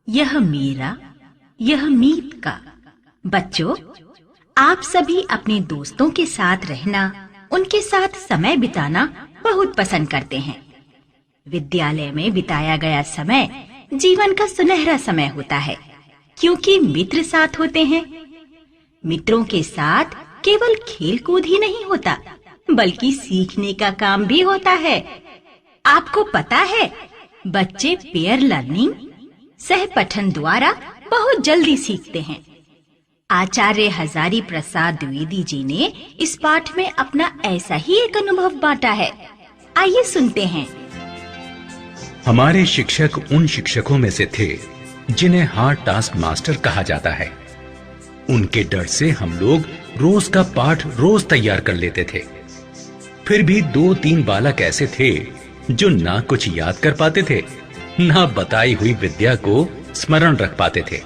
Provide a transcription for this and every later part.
यह मेरा, यह मीत का। बच्चों, आप सभी अपने दोस्तों के साथ रहना, उनके साथ समय बिताना बहुत पसंद करते हैं। विद्यालय में बिताया गया समय जीवन का सुनहरा समय होता है, क्योंकि मित्र साथ होते हैं। मित्रों के साथ केवल खेल कूद ही नहीं होता, बल्कि सीखने का काम भी होता है। आपको पता है, बच्चे पेयर लर्निंग, सह पठन द्वारा बहुत जल्दी सीखते हैं। आचार्य हजारी प्रसाद द्विवेदी जी ने इस पाठ में अपना ऐसा ही एक अनुभव बांटा है। आइए सुनते हैं। हमारे शिक्षक उन शिक्षकों में से थे जिन्हें हार्ड टास्क मास्टर कहा जाता है। उनके डर से हम लोग रोज का पाठ रोज तैयार कर लेते थे। फिर भी 2-3 बालक ऐसे थे जो ना कुछ याद कर पाते थे, ना बताई हुई विद्या को स्मरण रख पाते थे।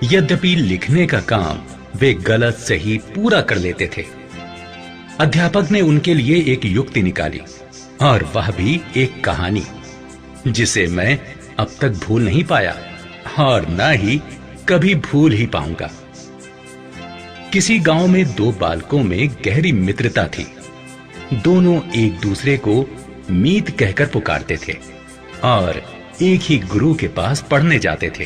यद्यपि लिखने का काम वे गलत सही पूरा कर लेते थे। अध्यापक ने उनके लिए एक युक्ति निकाली, और वह भी एक कहानी, जिसे मैं अब तक भूल नहीं पाया और ना ही कभी भूल ही पाऊंगा। किसी गांव में 2 बालकों में गहरी मित्रता थी। दोनों एक दूसरे को मीत कहकर पुकारते थे और एक ही गुरु के पास पढ़ने जाते थे।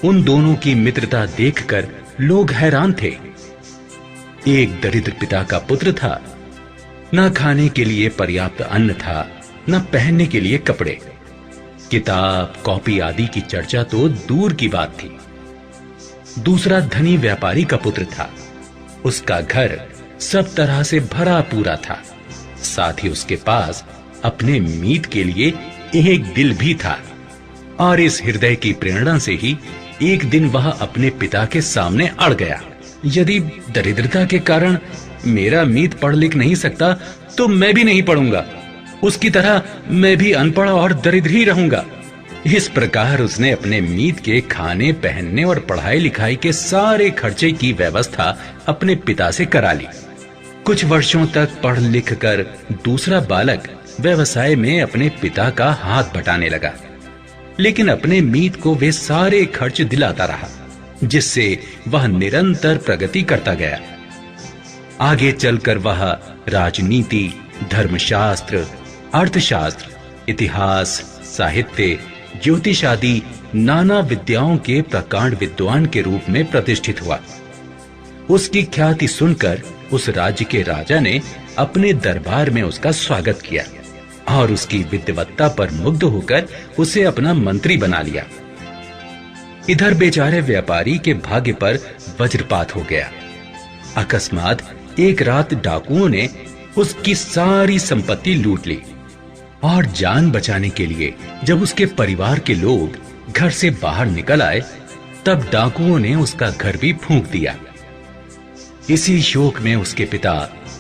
उन दोनों की मित्रता देखकर लोग हैरान थे। एक दरिद्र पिता का पुत्र था। न खाने के लिए पर्याप्त अन्न था, न पहनने के लिए कपड़े। किताब, कॉपी आदि की चर्चा तो दूर की बात थी। दूसरा धनी व्यापारी का पुत्र था। उसका घर सब तरह से भरा पूरा था। साथ ही उसके पास अपने मीत के लिए एक दिल भी था। और इस हृदय की प्रेरणा से ही एक दिन वह अपने पिता के सामने अड़ गया। यदि दरिद्रता के कारण मेरा मीत पढ़ लिख नहीं सकता, तो मैं भी नहीं पढ़ूंगा। उसकी तरह मैं भी अनपढ़ और दरिद्र ही रहूंगा। इस प्रकार उसने अपने मीत के खाने, पहनने और पढ़ाई लिखाई के सारे खर्चे की व्यवस्था अपने पिता से करा ली। कुछ वर्षों तक पढ़ लिख कर दूसरा बालक व्यवसाय में अपने पिता का हाथ बटाने लगा, लेकिन अपने मीत को वे सारे खर्च दिलाता रहा, जिससे वह निरंतर प्रगति करता गया। आगे चलकर वह राजनीति, धर्मशास्त्र, अर्थशास्त्र, इतिहास, साहित्य, ज्योतिष आदि नाना विद्याओं के प्रकांड विद्वान के रूप में प्रतिष्ठित हुआ। उसकी ख्याति सुनकर उस राज्य के राजा ने अपने दरबार में उसका स्वागत किया और उसकी विद्वत्ता पर मुग्ध होकर उसे अपना मंत्री बना लिया। इधर बेचारे व्यापारी के भाग्य पर वज्रपात हो गया। अकस्मात एक रात डाकुओं ने उसकी सारी संपत्ति लूट ली और जान बचाने के लिए जब उसके परिवार के लोग घर से बाहर निकल आए, तब डाकुओं ने उसका घर भी फूंक दिया। इसी शोक में उसके पिता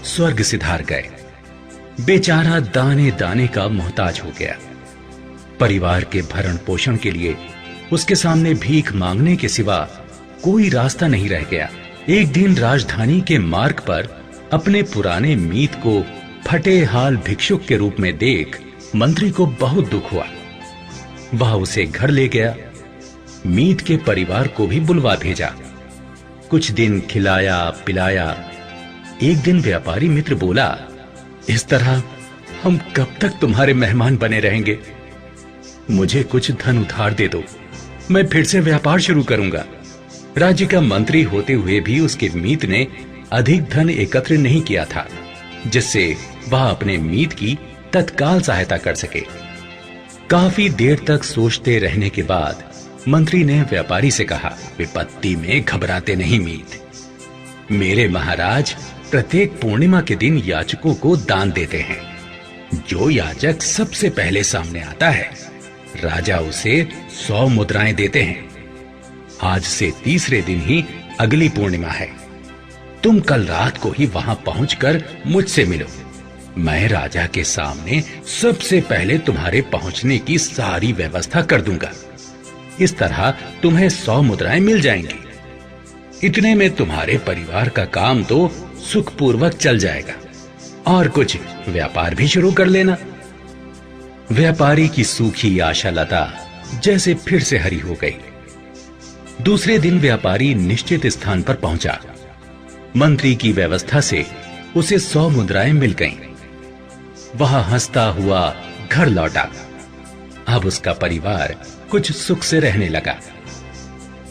स्वर्ग सिधार गए। बेचारा दाने दाने का मोहताज हो गया। परिवार के भरण पोषण के लिए उसके सामने भीख मांगने के सिवा कोई रास्ता नहीं रह गया। एक दिन राजधानी के मार्ग पर अपने पुराने मीत को फटे हाल भिक्षुक के रूप में देख मंत्री को बहुत दुख हुआ। वह उसे घर ले गया। मीत के परिवार को भी बुलवा भेजा। कुछ दिन खिलाया पिलाया। एक दिन व्यापारी मित्र बोला, इस तरह हम कब तक तुम्हारे मेहमान बने रहेंगे? मुझे कुछ धन उधार दे दो, मैं फिर से व्यापार शुरू करूंगा। राज्य का मंत्री होते हुए भी उसके मीत ने अधिक धन एकत्र नहीं किया था, जिससे वह अपने मीत की तत्काल सहायता कर सके। काफी देर तक सोचते रहने के बाद मंत्री ने व्यापारी से कहा, विपत्ति में घबराते नहीं मीत। मेरे महाराज प्रत्येक पूर्णिमा के दिन याचकों को दान देते हैं। जो याचक सबसे पहले सामने आता है, राजा उसे 100 मुद्राएं देते हैं। आज से तीसरे दिन ही अगली पूर्णिमा है। तुम कल रात को ही वहां पहुंचकर मुझसे मिलो। मैं राजा के सामने सबसे पहले तुम्हारे पहुंचने की सारी व्यवस्था कर दूंगा। इस तरह तुम्हें 100 मुद्राएं मिल जाएंगी। इतने में तुम्हारे परिवार का काम तो सुखपूर्वक चल जाएगा और कुछ व्यापार भी शुरू कर लेना। व्यापारी की सूखी आशा लता जैसे फिर से हरी हो गई। दूसरे दिन व्यापारी निश्चित स्थान पर पहुंचा। मंत्री की व्यवस्था से उसे 100 मुद्राएं मिल गईं। वह हंसता हुआ घर लौटा। अब उसका परिवार कुछ सुख से रहने लगा।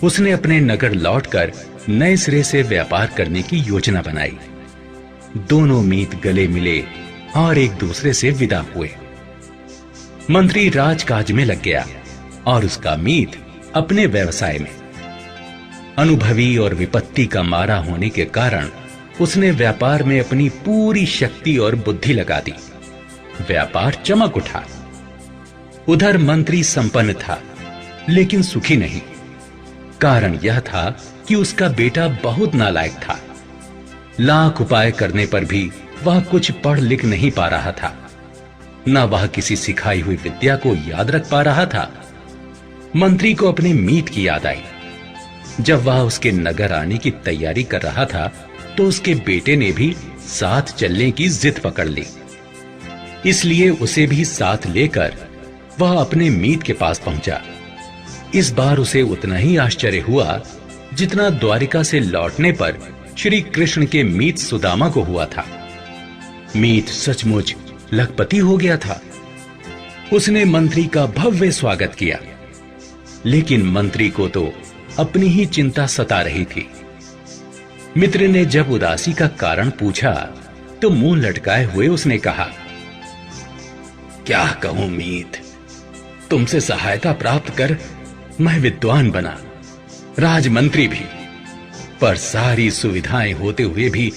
उसने अपने नगर लौटकर नए सिरे से व्यापार करने की योजना बनाई। दोनों मीत गले मिले और एक दूसरे से विदा हुए। मंत्री राजकाज में लग गया और उसका मीत अपने व्यवसाय में। अनुभवी और विपत्ति का मारा होने के कारण उसने व्यापार में अपनी पूरी शक्ति और बुद्धि लगा दी। व्यापार चमक उठा। उधर मंत्री संपन्न था, लेकिन सुखी नहीं। कारण यह था कि उसका बेटा बहुत नालायक था। लाख उपाय करने पर भी वह कुछ पढ़ लिख नहीं पा रहा था। न वह किसी सिखाई हुई विद्या को याद रख पा रहा था। मंत्री को अपने मीत की याद आई। जब वह उसके नगर आने की तैयारी कर रहा था तो उसके बेटे ने भी साथ चलने की जिद पकड़ ली। इसलिए उसे भी साथ लेकर वह अपने मीत के पास पहुंचा। इस बार उसे उतना ही आश्चर्य हुआ जितना द्वारिका से लौटने पर श्री कृष्ण के मीत सुदामा को हुआ था। मीत सचमुच लखपति हो गया था। उसने मंत्री का भव्य स्वागत किया, लेकिन मंत्री को तो अपनी ही चिंता सता रही थी। मित्र ने जब उदासी का कारण पूछा तो मुंह लटकाए हुए उसने कहा, क्या कहूं मीत, तुमसे सहायता प्राप्त कर मैं विद्वान बना, राजमंत्री भी, पर सारी सुविधाएं होते हुए भी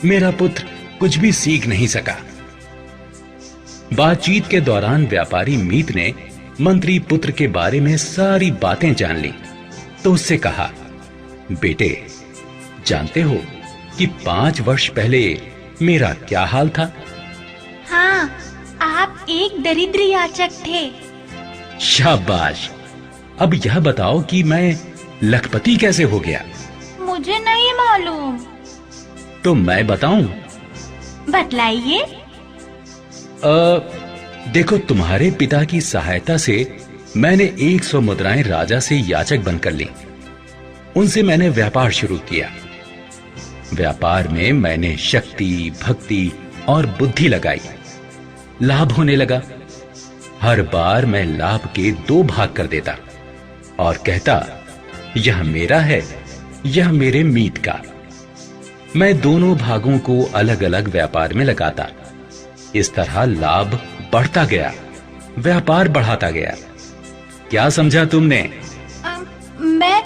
मेरा पुत्र कुछ भी सीख नहीं सका। बातचीत के दौरान व्यापारी मीत ने मंत्री पुत्र के बारे में सारी बातें जान ली तो उससे कहा, बेटे, जानते हो कि 5 वर्ष पहले मेरा क्या हाल था? हाँ, आप एक दरिद्र याचक थे। शाबाश। अब यह बताओ कि मैं लखपति कैसे हो गया? मुझे नहीं मालूम। तो मैं बताऊं? बतलाइए। देखो, तुम्हारे पिता की सहायता से मैंने 100 मुद्राएं राजा से याचक बनकर ली। उनसे मैंने व्यापार शुरू किया। व्यापार में मैंने शक्ति, भक्ति और बुद्धि लगाई। लाभ होने लगा। हर बार मैं लाभ के 2 भाग कर देता और कहता, यह मेरा है, यह मेरे मीत का। मैं दोनों भागों को अलग अलग व्यापार में लगाता। इस तरह लाभ बढ़ता गया, व्यापार बढ़ाता गया। क्या समझा तुमने? मैं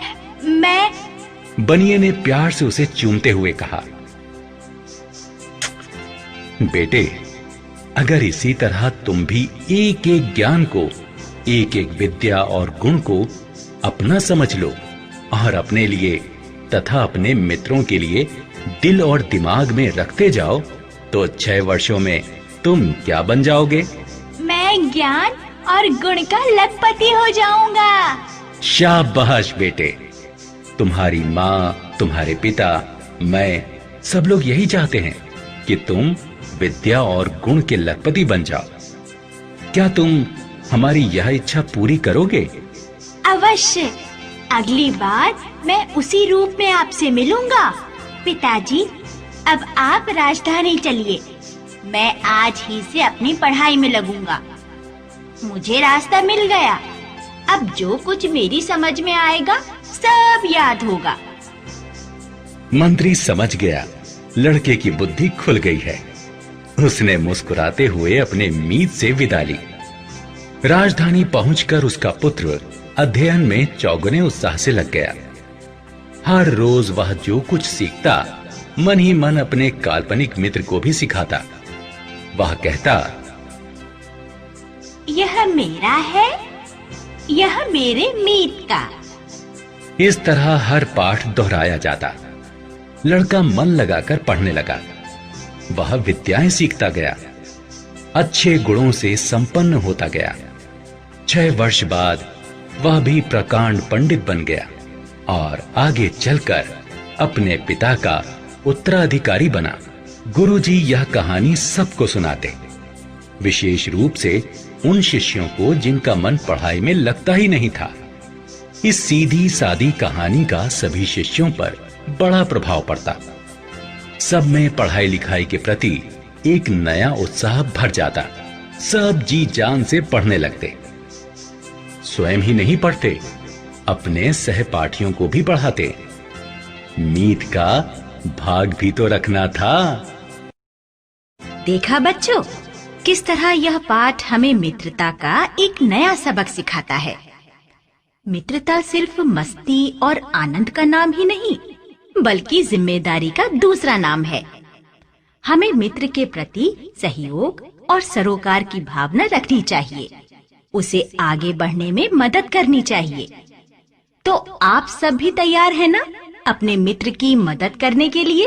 बनिए ने प्यार से उसे चूमते हुए कहा, बेटे, अगर इसी तरह तुम भी एक एक ज्ञान को, एक एक विद्या और गुण को अपना समझ लो और अपने लिए तथा अपने मित्रों के लिए दिल और दिमाग में रखते जाओ तो 6 वर्षों में तुम क्या बन जाओगे? मैं ज्ञान और गुण का लखपति हो जाऊंगा। शाबाश बेटे। तुम्हारी माँ, तुम्हारे पिता, मैं, सब लोग यही चाहते हैं कि तुम विद्या और गुण के लखपति बन जाओ। क्या तुम हमारी यह इच्छा पूरी करोगे? अवश्य। अगली बार मैं उसी रूप में आपसे मिलूंगा। पिताजी, अब आप राजधानी चलिए। मैं आज ही से अपनी पढ़ाई में लगूंगा। मुझे रास्ता मिल गया। अब जो कुछ मेरी समझ में आएगा सब याद होगा। मंत्री समझ गया लड़के की बुद्धि खुल गई है। उसने मुस्कुराते हुए अपने मीत से विदा ली। राजधानी पहुंचकर उसका पुत्र अध्ययन में चौगुने उत्साह से लग गया। हर रोज वह जो कुछ सीखता मन ही मन अपने काल्पनिक मित्र को भी सिखाता। वह कहता, यह मेरा है, यह मेरे मीत का। इस तरह हर पाठ दोहराया जाता। लड़का मन लगाकर पढ़ने लगा। वह विद्याएं सीखता गया, अच्छे गुणों से संपन्न होता गया। 6 वर्ष बाद वह भी प्रकांड पंडित बन गया और आगे चलकर अपने पिता का उत्तराधिकारी बना। गुरुजी यह कहानी सबको सुनाते। विशेष रूप से उन शिष्यों को जिनका मन पढ़ाई में लगता ही नहीं था। इस सीधी सादी कहानी का सभी शिष्यों पर बड़ा प्रभाव पड़ता। सब में पढ़ाई लिखाई के प्रति एक नया उत्साह भर जाता। सब जी जान से पढ़ने लगते। स्वयं ही नहीं पढ़ते, अपने सहपाठियों को भी पढ़ाते। मीत का भाग भी तो रखना था। देखा बच्चों, किस तरह यह पाठ हमें मित्रता का एक नया सबक सिखाता है। मित्रता सिर्फ मस्ती और आनंद का नाम ही नहीं, बल्कि जिम्मेदारी का दूसरा नाम है। हमें मित्र के प्रति सहयोग और सरोकार की भावना रखनी चाहिए, उसे आगे बढ़ने में मदद करनी चाहिए। तो आप सब भी तैयार हैं ना अपने मित्र की मदद करने के लिए?